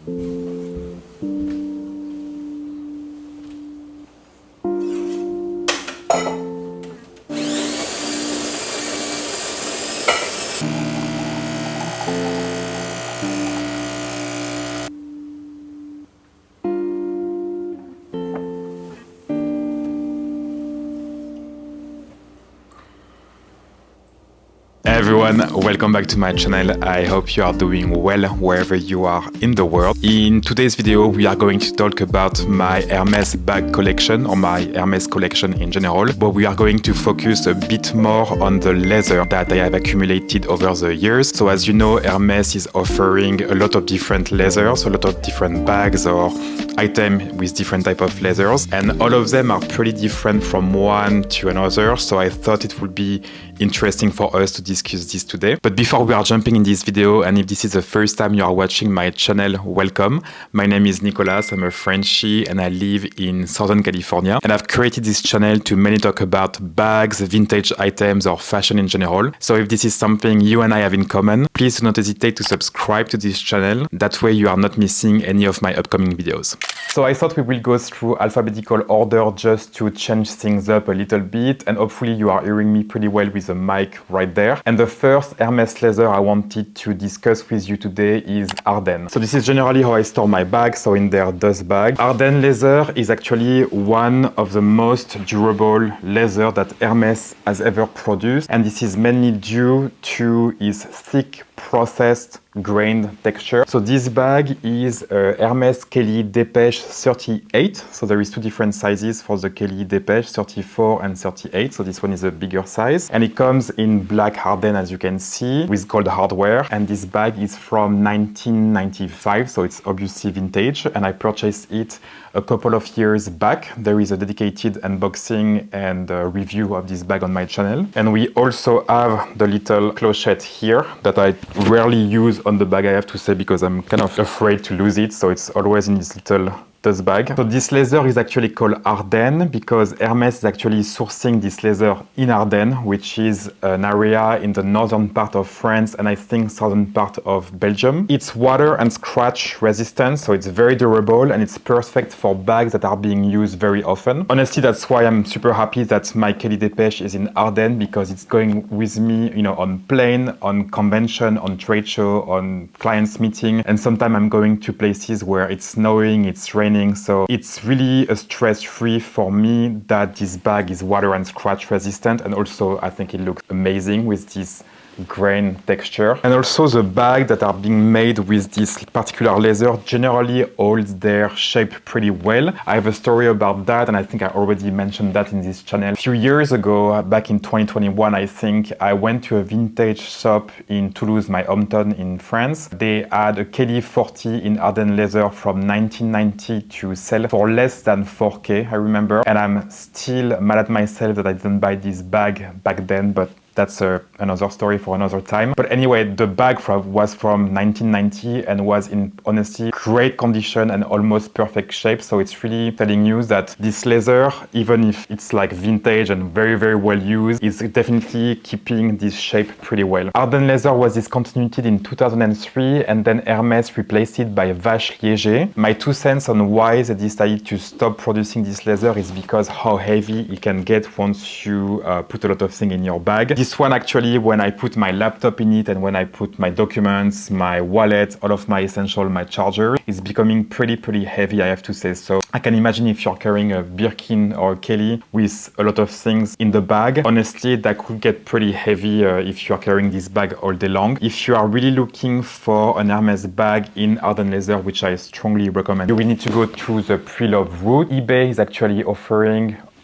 Hey everyone, welcome back to my channel. I hope you are doing well wherever you are in the world. In today's video, we are going to talk about my Hermès bag collection or my Hermès collection in general, but we are going to focus a bit more on the leather that I have accumulated over the years. So as you know, Hermès is offering a lot of different leathers, a lot of different bags or items with different type of leathers, and all of them are pretty different from one to another. So I thought it would be interesting for us to discuss this today. But before we are jumping in this video, and if this is the first time you are watching my channel, welcome. My name is Nicolas, I'm a Frenchie and I live in Southern California. And I've created this channel to mainly talk about bags, vintage items or fashion in general. So if this is something you and I have in common, please do not hesitate to subscribe to this channel. That way you are not missing any of my upcoming videos. So I thought we will go through alphabetical order just to change things up a little bit, and hopefully you are hearing me pretty well with the mic right there. And the first Hermès leather I wanted to discuss with you today is Ardennes. So this is generally how I store my bags, so in their dust bag. Ardennes leather is actually one of the most durable leather that Hermès has ever produced, and this is mainly due to its thick processed grained texture. So this bag is a Hermès Kelly Dépêche 38. So there is two different sizes for the Kelly Dépêche, 34 and 38. So this one is a bigger size. And it comes in black Ardennes, as you can see, with gold hardware. And this bag is from 1995. So it's obviously vintage. And I purchased it a couple of years back. There is a dedicated unboxing and review of this bag on my channel. And we also have the little clochette here that I rarely use on the bag, I have to say, because I'm kind of afraid to lose it. So it's always in this little dust bag. So this leather is actually called Ardennes because Hermès is actually sourcing this leather in Ardennes, which is an area in the northern part of France and I think southern part of Belgium. It's water and scratch resistant, so it's very durable and it's perfect for bags that are being used very often. Honestly, that's why I'm super happy that my Kelly Dépêche is in Ardennes, because it's going with me, you know, on plane, on convention, on trade show, on clients meeting, and sometimes I'm going to places where it's snowing, it's raining. So it's really a stress-free for me that this bag is water and scratch resistant, and also I think it looks amazing with this grain texture. And also the bag that are being made with this particular leather generally holds their shape pretty well. I have a story about that, and I think I already mentioned that in this channel. A few years ago, back in 2021, I think, I went to a vintage shop in Toulouse, my hometown in France. They had a Kelly 40 in Ardennes leather from 1990 to sell for less than 4K, I remember. And I'm still mad at myself that I didn't buy this bag back then, but that's another story for another time. But anyway, the bag was from 1990 and was in, honestly, great condition and almost perfect shape. So it's really telling you that this leather, even if it's like vintage and very, very well used, is definitely keeping this shape pretty well. Ardennes leather was discontinued in 2003, and then Hermès replaced it by Vache Liège. My 2 cents on why they decided to stop producing this leather is because how heavy it can get once you put a lot of things in your bag. This one actually, when I put my laptop in it and when I put my documents, my wallet, all of my essentials, my charger, is becoming pretty heavy, I have to say. So I can imagine if you're carrying a Birkin or a Kelly with a lot of things in the bag, honestly, that could get pretty heavy if you're carrying this bag all day long. If you are really looking for an Hermès bag in Ardennes leather, which I strongly recommend, you will need to go through the pre-loved route. eBay is actually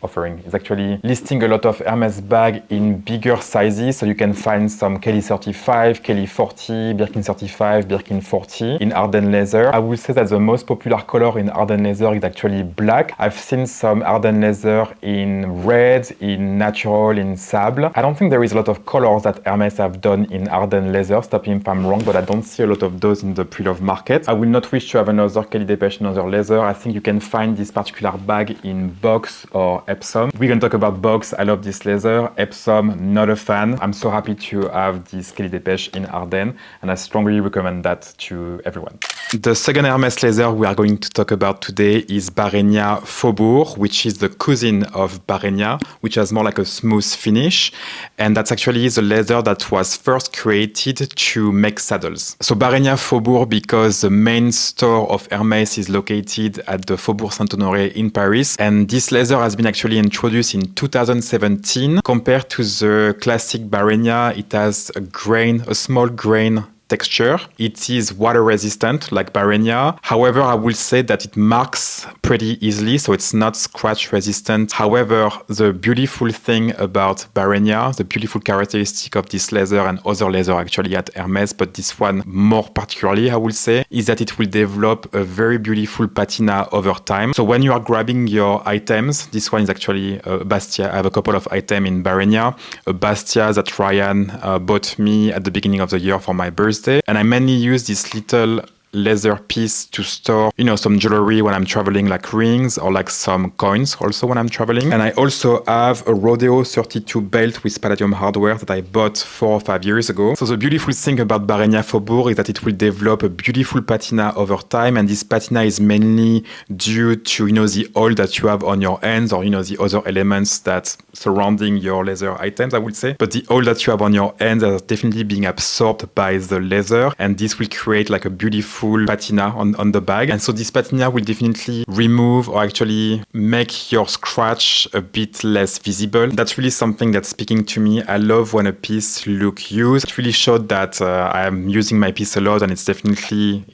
is actually listing a lot of Hermès bag in bigger sizes, so you can find some Kelly 35, Kelly 40, Birkin 35, Birkin 40 in Ardennes leather. I would say that the most popular color in Ardennes leather is actually black. I've seen some Ardennes leather in red, in natural, in sable. I don't think there is a lot of colors that Hermès have done in Ardennes leather, stop me if I'm wrong, but I don't see a lot of those in the pre-love market. I will not wish to have another Kelly Dépêche, another leather. I think you can find this particular bag in box or Epsom. We're gonna talk about box. I love this leather. Epsom, not a fan. I'm so happy to have this Kelly Dépêche in Ardennes, and I strongly recommend that to everyone. The second Hermes leather we are going to talk about today is Barenia Faubourg, which is the cousin of Barenia, which has more like a smooth finish. And that's actually the leather that was first created to make saddles. So Barenia Faubourg, because the main store of Hermes is located at the Faubourg Saint-Honoré in Paris. And this leather has been actually introduced in 2017. Compared to the classic Barenia, it has a small grain texture. It is water resistant like Barenia. However, I will say that it marks pretty easily, so it's not scratch resistant. However, the beautiful thing about Barenia, the beautiful characteristic of this leather and other leather actually at Hermes, but this one more particularly, I will say, is that it will develop a very beautiful patina over time. So when you are grabbing your items, this one is actually a Bastia. I have a couple of items in Barenia. A Bastia that Ryan bought me at the beginning of the year for my birthday. And I mainly use this little leather piece to store, some jewelry when I'm traveling, like rings or like some coins also when I'm traveling. And I also have a Rodeo 32 belt with palladium hardware that I bought 4 or 5 years ago. So the beautiful thing about Barenia Faubourg is that it will develop a beautiful patina over time. And this patina is mainly due to, the oil that you have on your hands or, the other elements that surrounding your leather items, I would say. But the oil that you have on your hands are definitely being absorbed by the leather. And this will create like a beautiful patina on the bag. And so this patina will definitely remove or actually make your scratch a bit less visible. That's really something that's speaking to me. I love when a piece looks used. It really showed that I'm using my piece a lot, and it's definitely,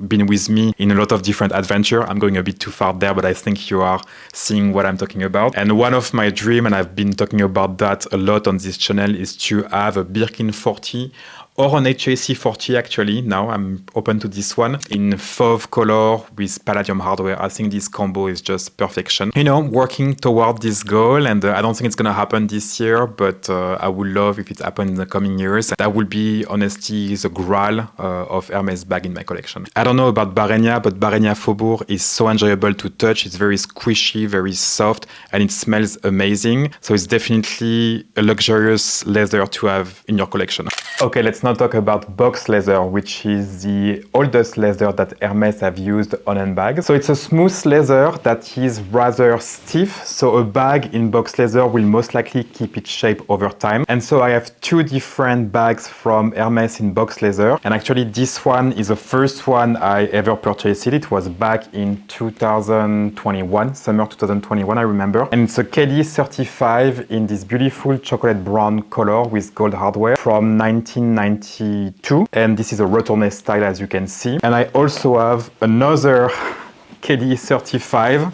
been with me in a lot of different adventure. I'm going a bit too far there, but I think you are seeing what I'm talking about. And one of my dreams, and I've been talking about that a lot on this channel, is to have a Birkin 40 or an HAC 40 actually. Now I'm open to this one in fauve color with palladium hardware. I think this combo is just perfection. Working toward this goal, and I don't think it's gonna happen this year, but I would love if it happened in the coming years. That would be honestly the graal of Hermes bag in my collection. I don't know about Barenia, but Barenia Faubourg is so enjoyable to touch. It's very squishy, very soft, and it smells amazing. So it's definitely a luxurious leather to have in your collection. Okay, let's now talk about box leather, which is the oldest leather that Hermes have used on a bag. So it's a smooth leather that is rather stiff. So a bag in box leather will most likely keep its shape over time. And so I have 2 different bags from Hermes in box leather. And actually this one is the first one I ever purchased. It was back in 2021, summer 2021, I remember. And it's a KD 35 in this beautiful chocolate brown color with gold hardware from 1992, and this is a retourné style, as you can see. And I also have another KD 35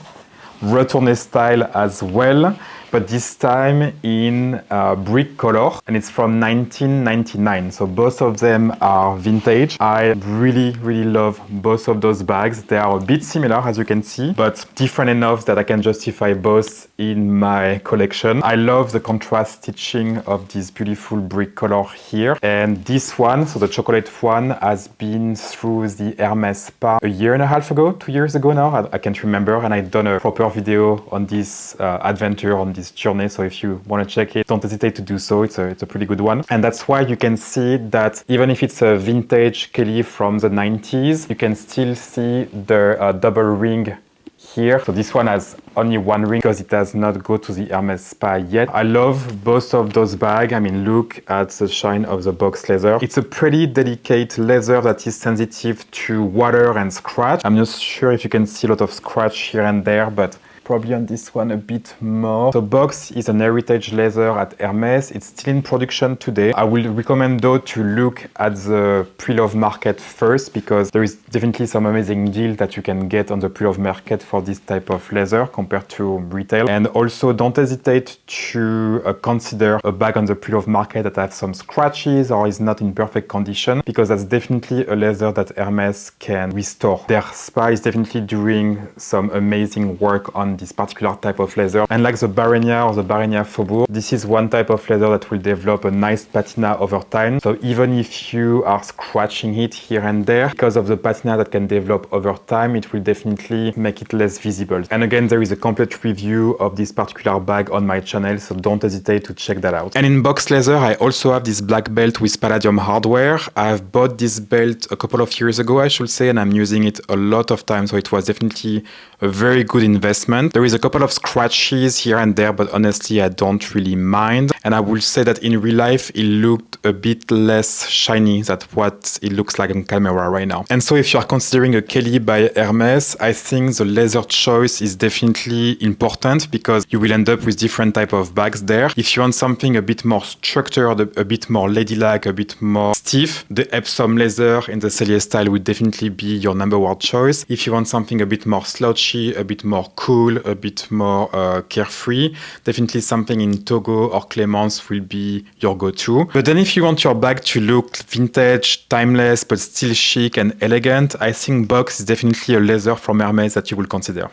retourné style as well, but this time in brick color, and it's from 1999. So both of them are vintage. I really love both of those bags. They are a bit similar, as you can see, but different enough that I can justify both in my collection. I love the contrast stitching of this beautiful brick color here. And this one, so the chocolate one, has been through the Hermes Spa a year and a half ago, 2 years ago now, I can't remember, and I've done a proper video on this adventure, on this journey. So if you want to check it, don't hesitate to do so. It's a pretty good one. And that's why you can see that even if it's a vintage Kelly from the 90s, you can still see the double ring here. So this one has only 1 ring because it does not go to the Hermes Spa yet. I love both of those bags. I mean, look at the shine of the box leather. It's a pretty delicate leather that is sensitive to water and scratch. I'm not sure if you can see a lot of scratch here and there, but probably on this one a bit more. So box is an heritage leather at Hermes. It's still in production today. I will recommend though to look at the pre-love market first, because there is definitely some amazing deal that you can get on the pre-love market for this type of leather compared to retail. And also don't hesitate to consider a bag on the pre-love market that has some scratches or is not in perfect condition, because that's definitely a leather that Hermes can restore. Their spa is definitely doing some amazing work on this particular type of leather. And like the Barenia or the Barenia Faubourg, this is one type of leather that will develop a nice patina over time. So even if you are scratching it here and there, because of the patina that can develop over time, it will definitely make it less visible. And again, there is a complete review of this particular bag on my channel, so don't hesitate to check that out. And in box leather, I also have this black belt with palladium hardware. I've bought this belt a couple of years ago, I should say, and I'm using it a lot of times, so it was definitely a very good investment. There is a couple of scratches here and there, but honestly, I don't really mind. And I will say that in real life, it looked a bit less shiny than what it looks like on camera right now. And so if you are considering a Kelly by Hermes, I think the leather choice is definitely important because you will end up with different type of bags there. If you want something a bit more structured, a bit more ladylike, a bit more stiff, the Epsom leather in the Cellier style would definitely be your number one choice. If you want something a bit more slouchy, a bit more cool, a bit more carefree, definitely something in Togo or Clemence will be your go-to. But then if you want your bag to look vintage, timeless, but still chic and elegant, I think box is definitely a leather from Hermes that you will consider.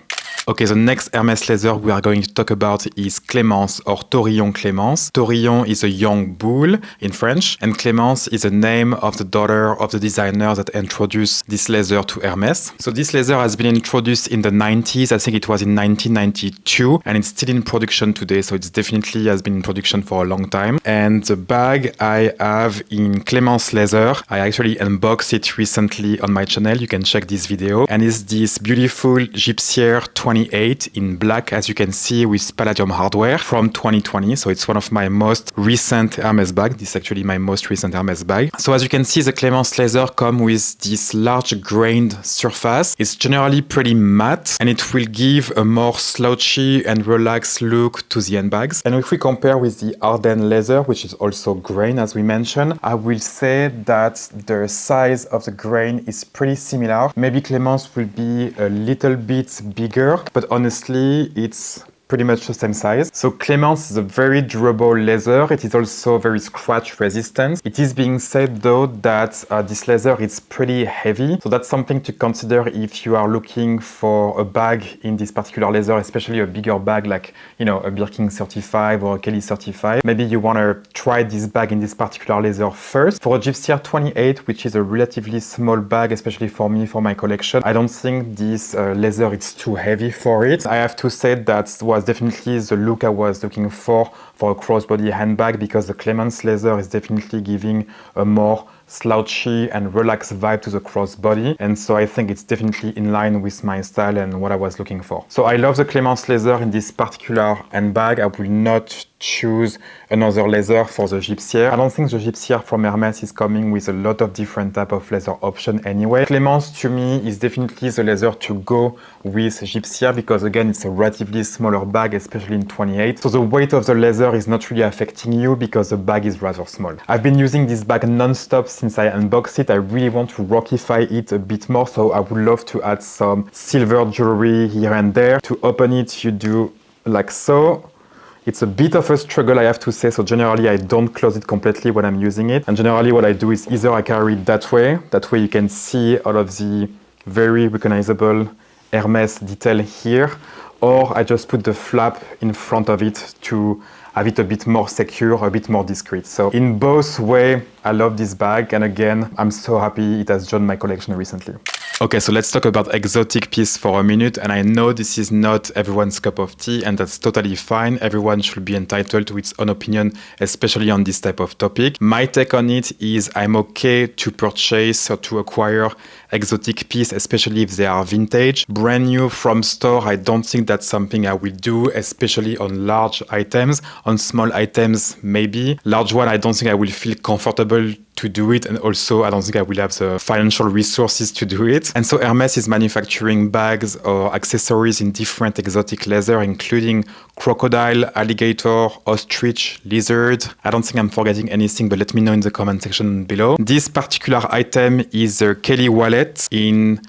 Okay, the next Hermes leather we are going to talk about is Clemence or Taurillon Clemence. Taurillon is a young bull in French, and Clemence is the name of the daughter of the designer that introduced this leather to Hermes. So this leather has been introduced in the 90s, I think it was in 1992, and it's still in production today, so it's definitely has been in production for a long time. And the bag I have in Clemence leather, I actually unboxed it recently on my channel, you can check this video, and it's this beautiful Gypsier 28 in black, as you can see, with palladium hardware from 2020. So it's one of my most recent Hermes bag. This is actually my most recent Hermes bag. So as you can see, the Clemence leather comes with this large grained surface. It's generally pretty matte and it will give a more slouchy and relaxed look to the handbags. And if we compare with the Ardennes leather, which is also grain as we mentioned, I will say that the size of the grain is pretty similar. Maybe Clemence will be a little bit bigger, but honestly, it's pretty much the same size. So Clemence is a very durable leather. It is also very scratch resistant. It is being said though that this leather is pretty heavy. So that's something to consider if you are looking for a bag in this particular leather, especially a bigger bag like, you know, a Birkin 35 or a Kelly 35. Maybe you want to try this bag in this particular leather first. For a Gypsier 28, which is a relatively small bag, especially for me, for my collection, I don't think this leather is too heavy for it. I have to say that was definitely the look I was looking for a crossbody handbag, because the Clemence leather is definitely giving a more slouchy and relaxed vibe to the crossbody, and so I think it's definitely in line with my style and what I was looking for. So I love the Clemence leather in this particular handbag. I will not choose another leather for the Gypsier. I don't think the Gypsier from Hermes is coming with a lot of different type of leather option anyway. Clemence to me is definitely the leather to go with Gypsier, because again it's a relatively smaller bag, especially in 28. So the weight of the leather is not really affecting you because the bag is rather small. I've been using this bag non-stop since I unboxed it. I really want to rockify it a bit more, so I would love to add some silver jewelry here and there. To open it, you do like so. It's a bit of a struggle, I have to say, so generally I don't close it completely when I'm using it. And generally what I do is either I carry it that way you can see all of the very recognizable Hermes detail here, or I just put the flap in front of it to have it a bit more secure, a bit more discreet. So in both ways, I love this bag, and again, I'm so happy it has joined my collection recently. Okay, so let's talk about exotic piece for a minute, and I know this is not everyone's cup of tea, and that's totally fine. Everyone should be entitled to its own opinion, especially on this type of topic. My take on it is I'm okay to purchase or to acquire exotic piece, especially if they are vintage. Brand new from store, I don't think that's something I will do, especially on large items. On small items, maybe. Large one, I don't think I will feel comfortable to do it, and also I don't think I will have the financial resources to do it. And so Hermes is manufacturing bags or accessories in different exotic leather, including crocodile, alligator, ostrich, lizard. I don't think I'm forgetting anything, but let me know in the comment section below. This particular item is a Kelly wallet in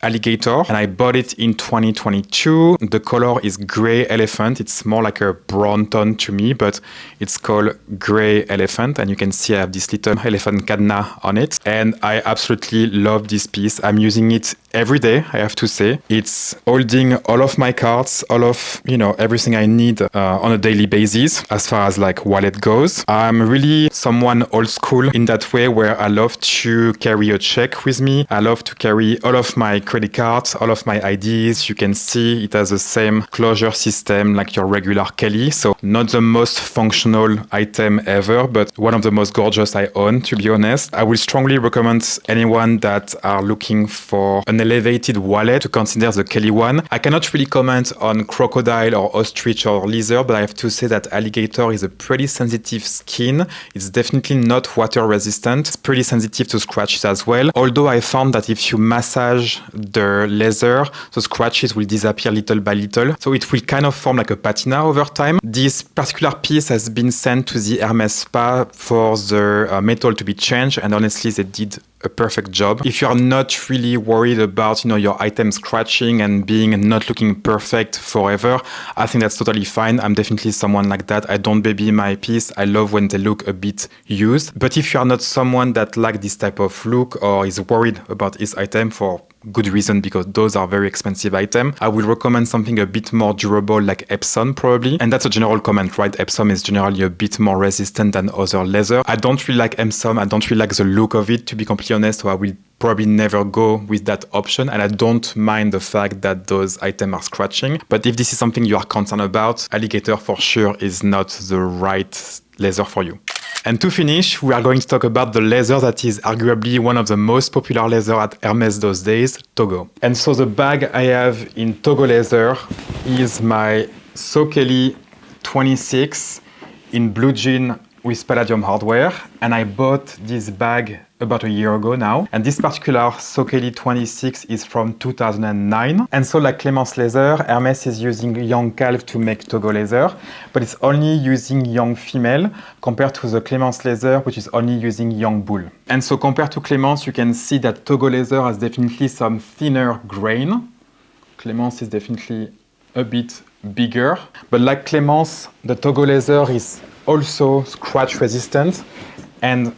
alligator, and I bought it in 2022. The color is gray elephant. It's more like a brown tone to me, but it's called gray elephant, and you can see I have this little elephant cadenas on it, and I absolutely love this piece. I'm using it every day, I have to say. It's holding all of my cards, all of, everything I need on a daily basis as far as like wallet goes. I'm really someone old school in that way where I love to carry a check with me. I love to carry all of my credit cards, all of my IDs. You can see it has the same closure system like your regular Kelly. So not the most functional item ever, but one of the most gorgeous I own, to be honest. I will strongly recommend anyone that are looking for an elevated wallet to consider the Kelly one. I cannot really comment on crocodile or ostrich or lizard, but I have to say that alligator is a pretty sensitive skin. It's definitely not water resistant. It's pretty sensitive to scratches as well. Although I found that if you massage the leather, the scratches will disappear little by little. So it will kind of form like a patina over time. This particular piece has been sent to the Hermès spa for the metal to be changed, and honestly they did a perfect job. If you are not really worried about your item scratching and being not looking perfect forever, I think that's totally fine. I'm definitely someone like that. I don't baby my piece. I love when they look a bit used. But if you are not someone that like this type of look or is worried about his item for good reason, because those are very expensive items, I will recommend something a bit more durable like Epsom probably. And that's a general comment, right? Epsom is generally a bit more resistant than other leather. I don't really like Epsom. I don't really like the look of it, to be completely honest, so I will probably never go with that option. And I don't mind the fact that those items are scratching. But if this is something you are concerned about, alligator for sure is not the right leather for you. And to finish, we are going to talk about the leather that is arguably one of the most popular leather at Hermes those days, Togo. And so the bag I have in Togo leather is my Kelly 26 in blue jean with palladium hardware. And I bought this bag about a year ago now. And this particular Kelly 26 is from 2009. And so like Clemence leather, Hermes is using young calf to make Togo leather, but it's only using young female compared to the Clemence leather, which is only using young bull. And so compared to Clemence, you can see that Togo leather has definitely some thinner grain. Clemence is definitely a bit bigger, but like Clemence, the Togo leather is also scratch resistant. And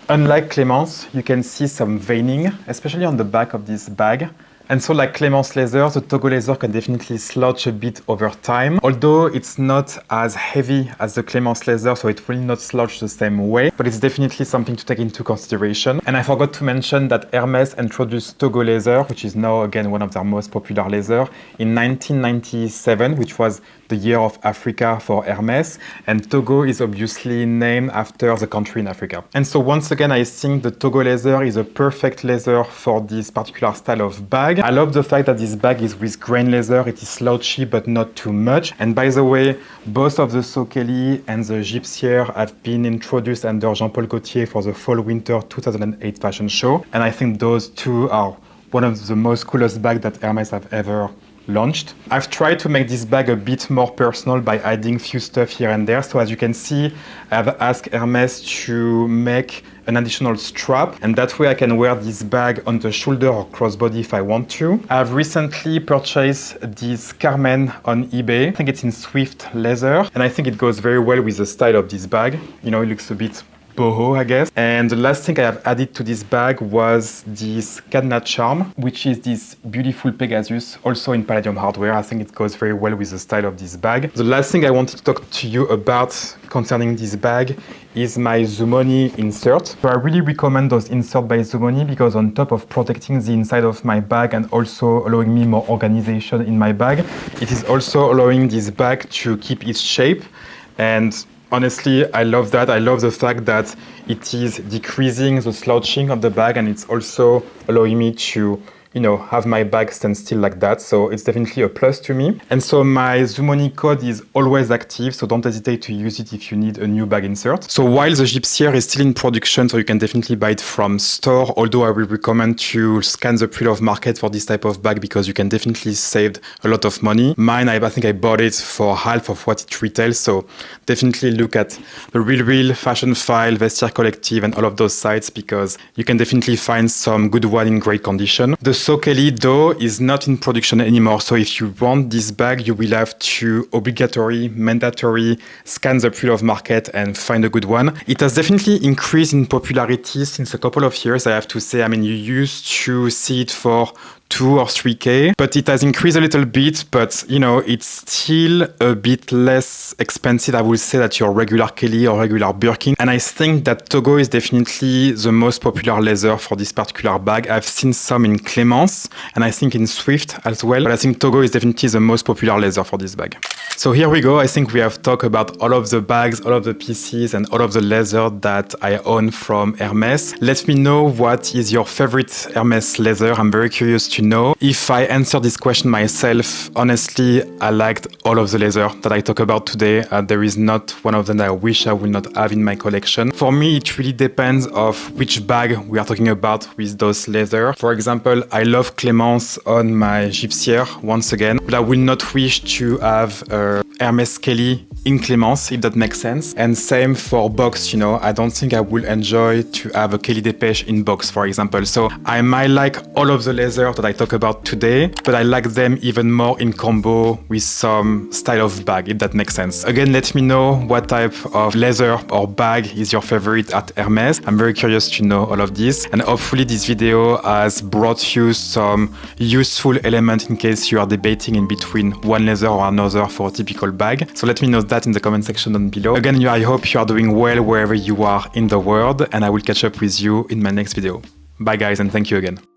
unlike Clemence, you can see some veining, especially on the back of this bag. And so like Clemence leather, the Togo leather can definitely slouch a bit over time. Although it's not as heavy as the Clemence leather, so it will not slouch the same way, but it's definitely something to take into consideration. And I forgot to mention that Hermes introduced Togo leather, which is now again one of their most popular leather, in 1997, which was the year of Africa for Hermes. And Togo is obviously named after the country in Africa. And so once again, I think the Togo leather is a perfect leather for this particular style of bag. I love the fact that this bag is with grain leather. It is slouchy, but not too much. And by the way, both of the Kelly and the Gypsier have been introduced under Jean-Paul Gaultier for the Fall-Winter 2008 fashion show. And I think those two are one of the most coolest bags that Hermes have ever launched. I've tried to make this bag a bit more personal by adding few stuff here and there. So as you can see, I've asked Hermes to make an additional strap, and that way I can wear this bag on the shoulder or crossbody if I want to. I've recently purchased this Carmen on eBay. I think it's in Swift leather, and I think it goes very well with the style of this bag. It looks a bit boho, I guess. And the last thing I have added to this bag was this cadenas charm, which is this beautiful Pegasus, also in palladium hardware. I think it goes very well with the style of this bag. The last thing I wanted to talk to you about concerning this bag is my Zumoni insert. So I really recommend those inserts by Zumoni because on top of protecting the inside of my bag and also allowing me more organization in my bag, it is also allowing this bag to keep its shape. And honestly, I love that. I love the fact that it is decreasing the slouching of the bag, and it's also allowing me to, have my bag stand still like that. So it's definitely a plus to me. And so my Zumoni code is always active, so don't hesitate to use it if you need a new bag insert. So while the Gypsier is still in production, so you can definitely buy it from store, although I will recommend to scan the pre-love market for this type of bag because you can definitely save a lot of money. Mine, I think I bought it for half of what it retails, so definitely look at the Real, Fashion File, Vestiaire Collective, and all of those sites because you can definitely find some good one in great condition. The Kelly, though, is not in production anymore. So if you want this bag, you will have to mandatory scan the pre-love market and find a good one. It has definitely increased in popularity since a couple of years, I have to say. I mean, you used to see it for 2 or 3K, but it has increased a little bit, but you know, it's still a bit less expensive, I would say, that your regular Kelly or regular Birkin. And I think that Togo is definitely the most popular leather for this particular bag. I've seen some in Clemence and I think in Swift as well, but I think Togo is definitely the most popular leather for this bag. So here we go. I think we have talked about all of the bags, all of the pieces, and all of the leather that I own from Hermes. Let me know what is your favorite Hermes leather. I'm very curious to know. If I answer this question myself, honestly, I liked all of the leather that I talk about today. There is not one of them that I wish I would not have in my collection. For me, it really depends of which bag we are talking about with those leather. For example, I love Clemence on my gypsier once again, but I will not wish to have Hermes Kelly in Clemence, if that makes sense. And same for box, you know, I don't think I will enjoy to have a Kelly Dépêche in box, for example. So I might like all of the leather that I talk about today, but I like them even more in combo with some style of bag, if that makes sense. Again, let me know what type of leather or bag is your favorite at Hermes. I'm very curious to know all of this. And hopefully this video has brought you some useful element in case you are debating in between one leather or another for a typical bag. So let me know that in the comment section down below. Again, I hope you are doing well wherever you are in the world, and I will catch up with you in my next video. Bye guys, and thank you again.